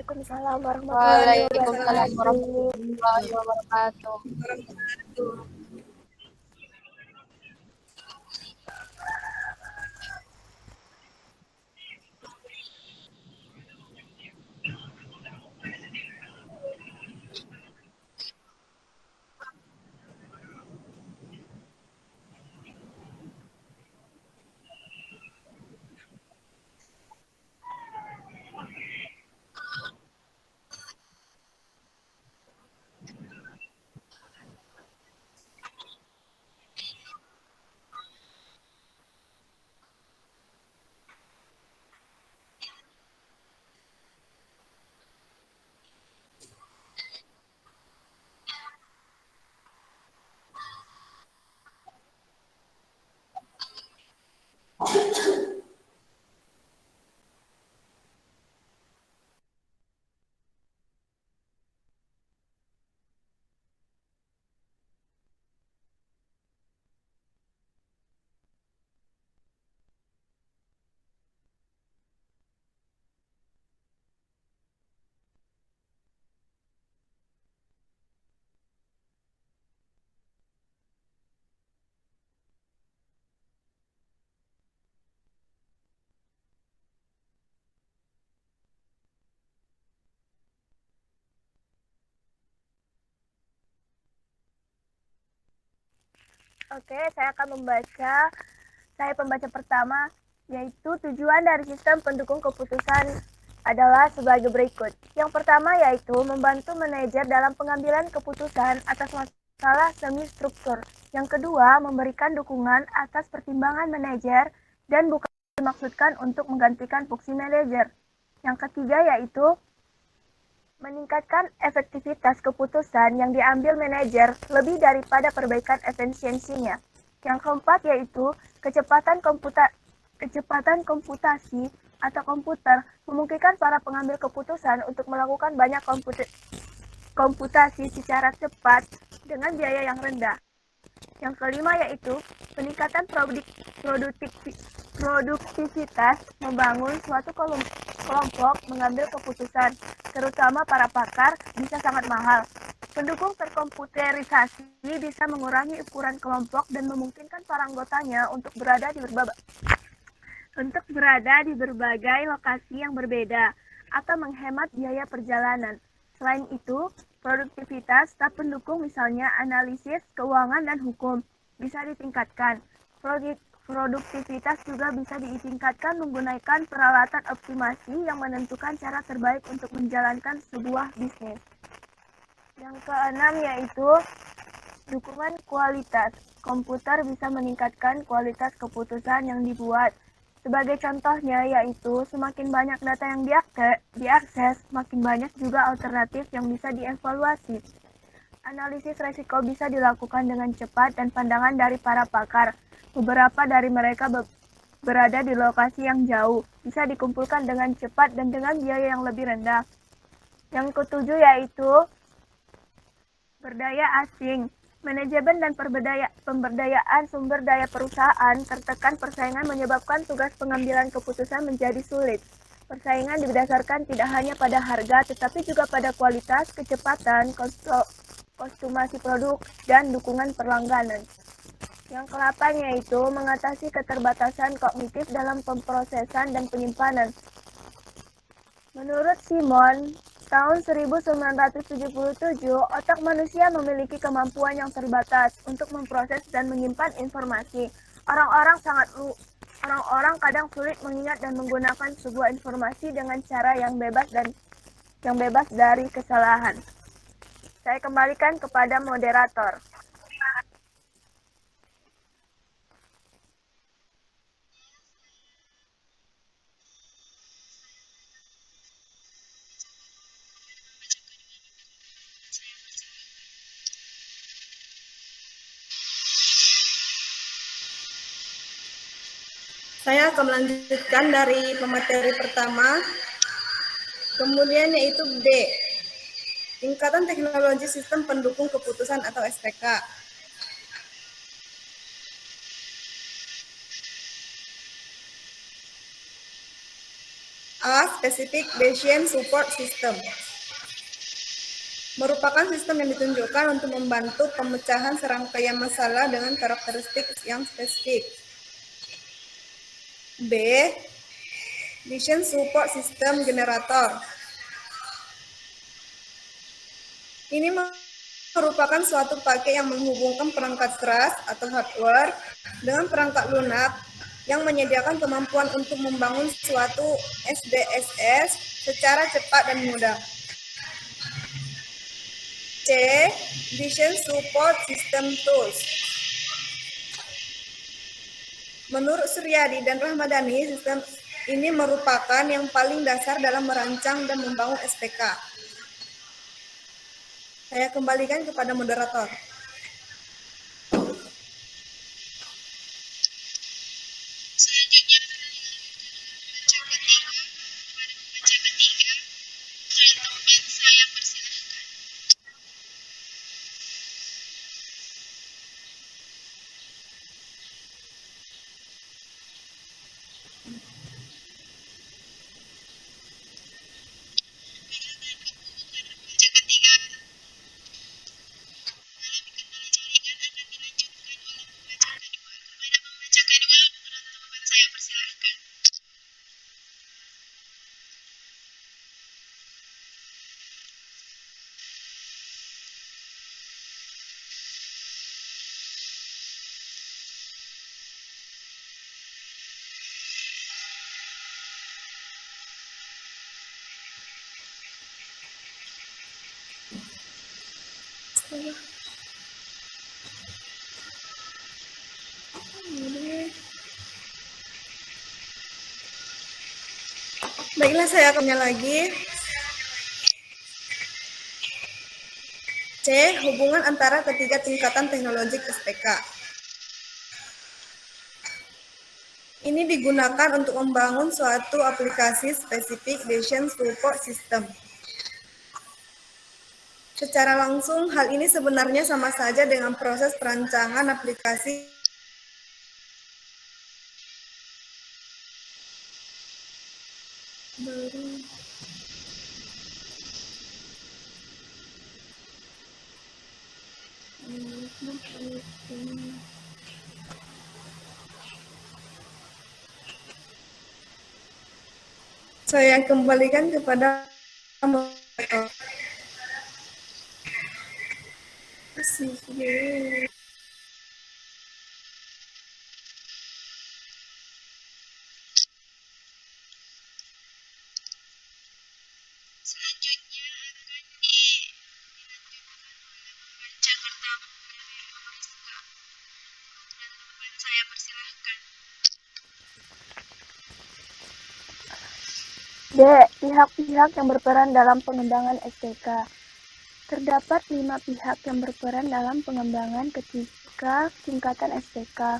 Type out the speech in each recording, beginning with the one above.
Waalaikumsalam warahmatullahi Waalaikumsalam wabarakatuh. warahmatullahi wabarakatuh. Oke, saya akan membaca. Saya pembaca pertama, yaitu tujuan dari sistem pendukung keputusan adalah sebagai berikut. Yang pertama yaitu membantu manajer dalam pengambilan keputusan atas masalah semi struktur. Yang kedua, memberikan dukungan atas pertimbangan manajer dan bukan dimaksudkan untuk menggantikan fungsi manajer. Yang ketiga yaitu meningkatkan efektivitas keputusan yang diambil manajer lebih daripada perbaikan efisiensinya. Yang keempat yaitu kecepatan komputasi atau komputer memungkinkan para pengambil keputusan untuk melakukan banyak komputasi secara cepat dengan biaya yang rendah. Yang kelima yaitu peningkatan produktivitas membangun suatu kelompok mengambil keputusan, terutama para pakar, bisa sangat mahal. Pendukung terkomputerisasi bisa mengurangi ukuran kelompok dan memungkinkan para anggotanya untuk berada di berbagai lokasi yang berbeda atau menghemat biaya perjalanan. Selain itu, produktivitas staf pendukung misalnya analisis, keuangan, dan hukum bisa ditingkatkan. Produktivitas juga bisa ditingkatkan menggunakan peralatan optimasi yang menentukan cara terbaik untuk menjalankan sebuah bisnis. Yang keenam yaitu dukungan kualitas. Komputer bisa meningkatkan kualitas keputusan yang dibuat. Sebagai contohnya yaitu semakin banyak data yang diakses, makin banyak juga alternatif yang bisa dievaluasi. Analisis resiko bisa dilakukan dengan cepat dan pandangan dari para pakar. Beberapa dari mereka berada di lokasi yang jauh, bisa dikumpulkan dengan cepat dan dengan biaya yang lebih rendah. Yang ketujuh yaitu berdaya asing. Manajemen dan pemberdayaan sumber daya perusahaan tertekan persaingan menyebabkan tugas pengambilan keputusan menjadi sulit. Persaingan didasarkan tidak hanya pada harga, tetapi juga pada kualitas, kecepatan, kostumasi produk, dan dukungan perlangganan. Yang ke-8 yaitu mengatasi keterbatasan kognitif dalam pemrosesan dan penyimpanan. Menurut Simon, tahun 1977, otak manusia memiliki kemampuan yang terbatas untuk memproses dan menyimpan informasi. Orang-orang kadang sulit mengingat dan menggunakan sebuah informasi dengan cara yang bebas dari kesalahan. Saya kembalikan kepada moderator. Saya akan melanjutkan dari pemateri pertama, kemudian yaitu B, tingkatan teknologi sistem pendukung keputusan atau SPK. A. Specific Decision Support System. Merupakan sistem yang ditunjukkan untuk membantu pemecahan serangkaian masalah dengan karakteristik yang spesifik. B. Decision Support System Generator. Ini merupakan suatu paket yang menghubungkan perangkat keras atau hardware dengan perangkat lunak yang menyediakan kemampuan untuk membangun suatu SDSS secara cepat dan mudah. C. Decision Support System Tools. Menurut Suryadi dan Rahmadani, sistem ini merupakan yang paling dasar dalam merancang dan membangun SPK. Saya kembalikan kepada moderator. Baiklah, saya akan tanya lagi. C. Hubungan antara ketiga tingkatan teknologi SPK. Ini digunakan untuk membangun suatu aplikasi Specific Decision Support System. Secara langsung, hal ini sebenarnya sama saja dengan proses perancangan aplikasi Saya kembalikan kepada moderator. D. Pihak-pihak yang berperan dalam pengembangan SPK. Terdapat 5 pihak yang berperan dalam pengembangan ketiga tingkatan SPK.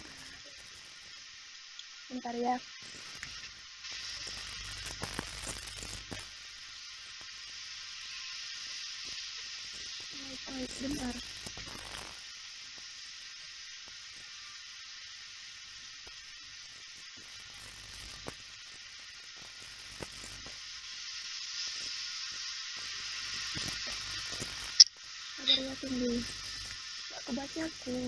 Bentar ya. Bentar. Sabar ya, tunggu. Gak kebaca aku.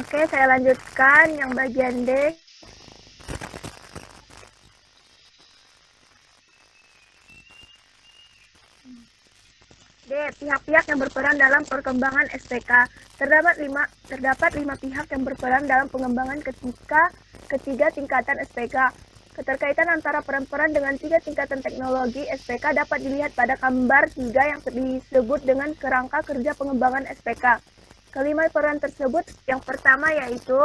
Oke, saya lanjutkan yang bagian D. D. Pihak-pihak yang berperan dalam perkembangan SPK. Terdapat 5 pihak yang berperan dalam pengembangan ketiga tingkatan SPK. Keterkaitan antara peran-peran dengan 3 tingkatan teknologi SPK dapat dilihat pada gambar 3 yang disebut dengan kerangka kerja pengembangan SPK. Kelima peran tersebut, yang pertama yaitu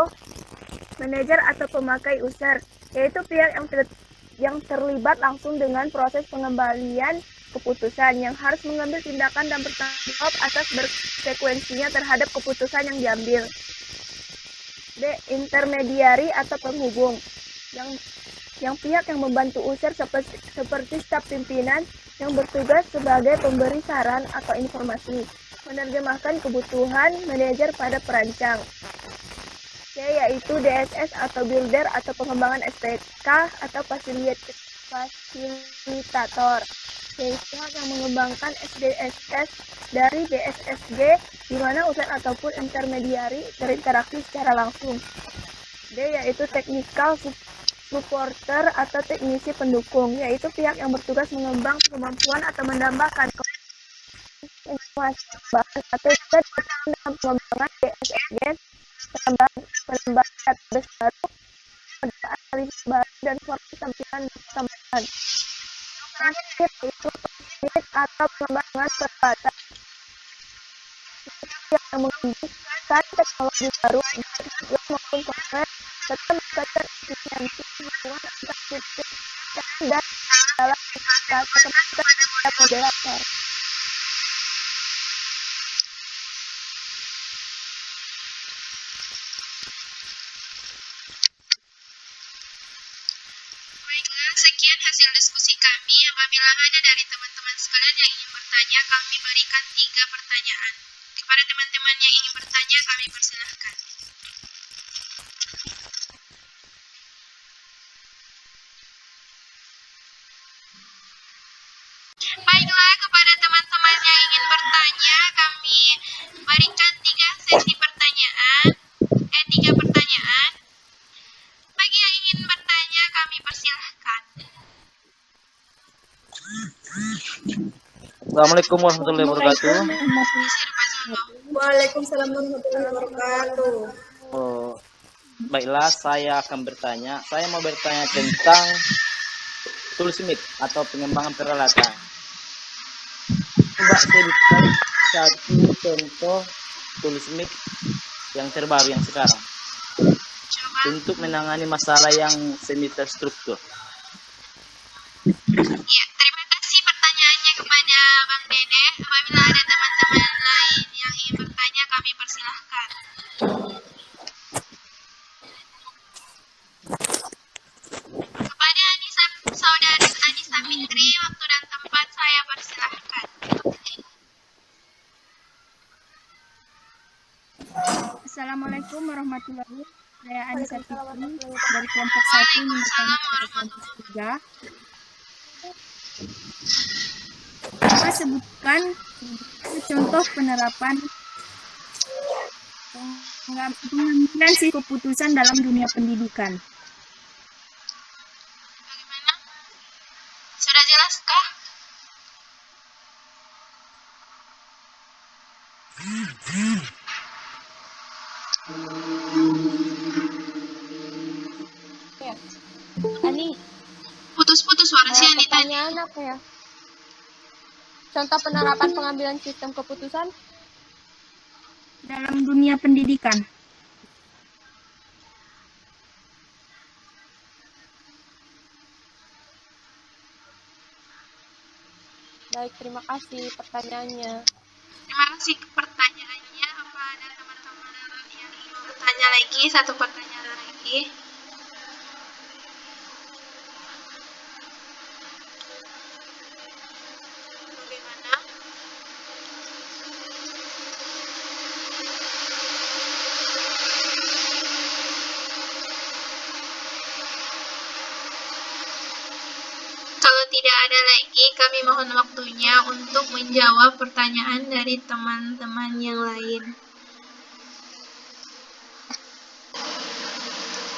manajer atau pemakai user, yaitu pihak yang terlibat langsung dengan proses pengembalian keputusan, yang harus mengambil tindakan dan bertanggung jawab atas bersekuensinya terhadap keputusan yang diambil. D. Intermediari atau penghubung. Yang pihak yang membantu user seperti staf pimpinan yang bertugas sebagai pemberi saran atau informasi, menerjemahkan kebutuhan manajer pada perancang. C. Yaitu DSS atau builder atau pengembangan SPK atau fasilitator, yaitu pihak yang mengembangkan SDSS dari BSSG di mana user ataupun intermediari berinteraksi secara langsung. D. Yaitu technical supporter atau teknisi pendukung, yaitu pihak yang bertugas mengembang kemampuan atau menambahkan informasi bahan atau dalam pengembangan BSSG, penambahan database baru, analisis baru, dan suatu tampilan tambahan. Terakhir yaitu peneliti atau pengembangan peralatan, yang mengembangkan teknologi baru maupun software serta meningkatkan efisiensi hubungan antar sistem dan dalam kemampuan moderator. Baiklah, sekian hasil diskusi kami. Apabila ada dari teman-teman sekalian yang ingin bertanya, kami berikan 3 pertanyaan. Kepada teman-teman yang ingin bertanya, kami persilahkan. Baiklah, kepada teman-teman yang ingin bertanya, kami berikan 3 pertanyaan. Bagi yang ingin bertanya, kami persilahkan. Assalamualaikum warahmatullahi wabarakatuh. Waalaikumsalam warahmatullahi wabarakatuh. Baiklah, saya akan bertanya. Saya mau bertanya tentang toolsmith atau pengembangan peralatan. Coba sebutkan satu contoh toolsmith yang terbaru yang sekarang untuk menangani masalah yang semi terstruktur. Ya, terima kasih pertanyaannya kepada Bang Dede. Apabila ada teman-teman lain yang ingin bertanya, kami persilahkan. Kepada Saudari Anissa Fitri, waktu dan tempat saya persilahkan. Assalamualaikum warahmatullahi wabarakatuh. Saya Anissa Fitri dari kelompok 1 yang bertanya kepada kelompok 3. Coba sebutkan contoh penerapan pengambilan keputusan dalam dunia pendidikan. Bagaimana? Sudah jelaskah? Ani, Putus-putus suara si Ani tadi. pertanyaan apa ya? Contoh penerapan pengambilan sistem keputusan? Dalam dunia pendidikan. Baik, terima kasih pertanyaannya. Terima kasih pertanyaannya. Apa ada teman-teman yang ingin bertanya lagi? Satu pertanyaan lagi. Bagaimana? Kalau tidak ada lagi, kami mohon waktunya untuk menjawab pertanyaan dari teman-teman yang lain.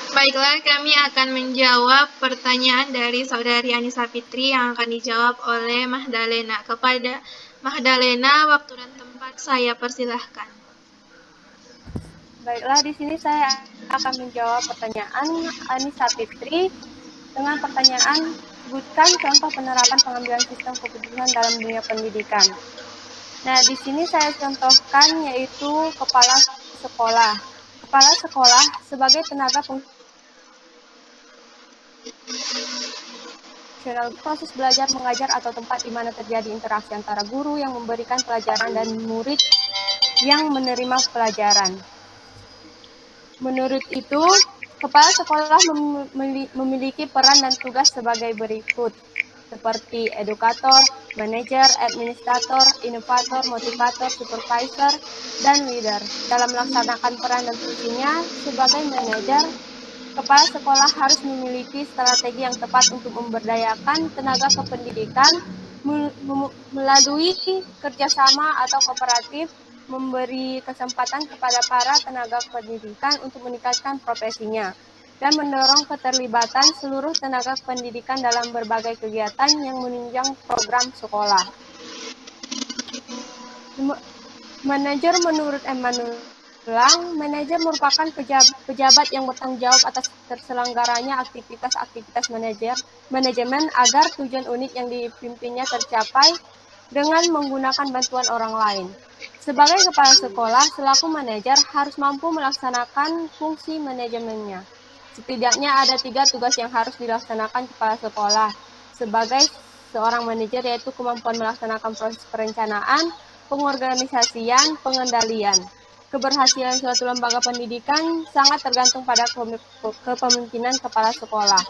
Baiklah, kami akan menjawab pertanyaan dari Saudari Anissa Fitri yang akan dijawab oleh Mahdalena. Kepada Mahdalena, waktu dan tempat saya persilahkan. Baiklah, di sini saya akan menjawab pertanyaan Anissa Fitri dengan pertanyaan sebutkan contoh penerapan pengambilan sistem keputusan dalam dunia pendidikan. Nah, di sini saya contohkan yaitu kepala sekolah. Kepala sekolah sebagai tenaga fungsional proses belajar mengajar atau tempat di mana terjadi interaksi antara guru yang memberikan pelajaran dan murid yang menerima pelajaran. Menurut itu, kepala sekolah memiliki peran dan tugas sebagai berikut, seperti edukator, manajer, administrator, inovator, motivator, supervisor, dan leader. Dalam melaksanakan peran dan fungsinya sebagai manajer, kepala sekolah harus memiliki strategi yang tepat untuk memberdayakan tenaga kependidikan melalui kerjasama atau kooperatif, memberi kesempatan kepada para tenaga pendidikan untuk meningkatkan profesinya, dan mendorong keterlibatan seluruh tenaga pendidikan dalam berbagai kegiatan yang menunjang program sekolah. Manajer menurut Emmanuel Lang, manajer merupakan pejabat yang bertanggung jawab atas terselenggaranya aktivitas-aktivitas manajemen agar tujuan unik yang dipimpinnya tercapai dengan menggunakan bantuan orang lain. Sebagai kepala sekolah, selaku manajer harus mampu melaksanakan fungsi manajemennya. Setidaknya ada 3 tugas yang harus dilaksanakan kepala sekolah sebagai seorang manajer, yaitu kemampuan melaksanakan proses perencanaan, pengorganisasian, pengendalian. Keberhasilan suatu lembaga pendidikan sangat tergantung pada kepemimpinan kepala sekolah.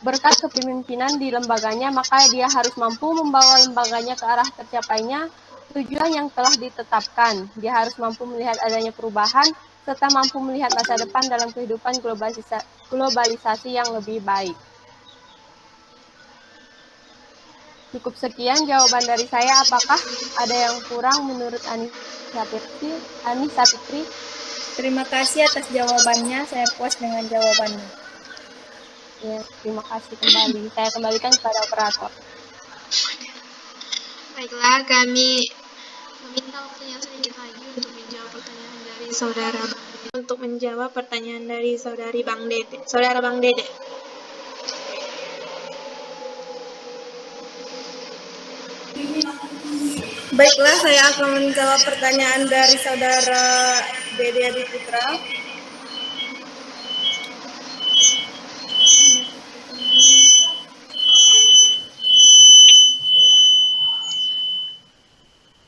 Berkat kepemimpinan di lembaganya, maka dia harus mampu membawa lembaganya ke arah tercapainya tujuan yang telah ditetapkan. Dia harus mampu melihat adanya perubahan, serta mampu melihat masa depan dalam kehidupan globalisasi yang lebih baik. Cukup sekian jawaban dari saya. Apakah ada yang kurang menurut Anissa Fitri? Terima kasih atas jawabannya. Saya puas dengan jawabannya. Ya, terima kasih kembali. Saya kembalikan kepada operator. Baiklah, kami meminta waktunya sedikit lagi untuk menjawab pertanyaan dari saudara Bang Dede. Untuk menjawab pertanyaan dari saudari Bang Dede. Saudara Bang Dede. Baiklah, saya akan menjawab pertanyaan dari saudara Dede Adi Putra.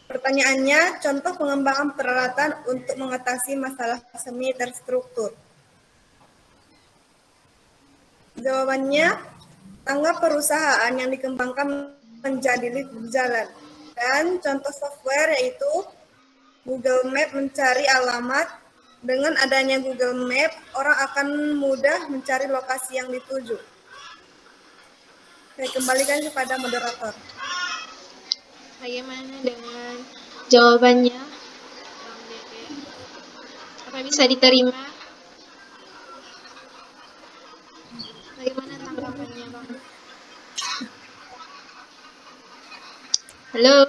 Pertanyaannya, contoh pengembangan peralatan untuk mengatasi masalah semi terstruktur. Jawabannya, tangga perusahaan yang dikembangkan menjadi lift berjalan. Dan contoh software yaitu Google Map mencari alamat. Dengan adanya Google Map, orang akan mudah mencari lokasi yang dituju. Saya kembalikan kepada moderator. Bagaimana dengan jawabannya, Bang Dede? Apa bisa diterima? Bagaimana tanggapannya, Bang? Halo?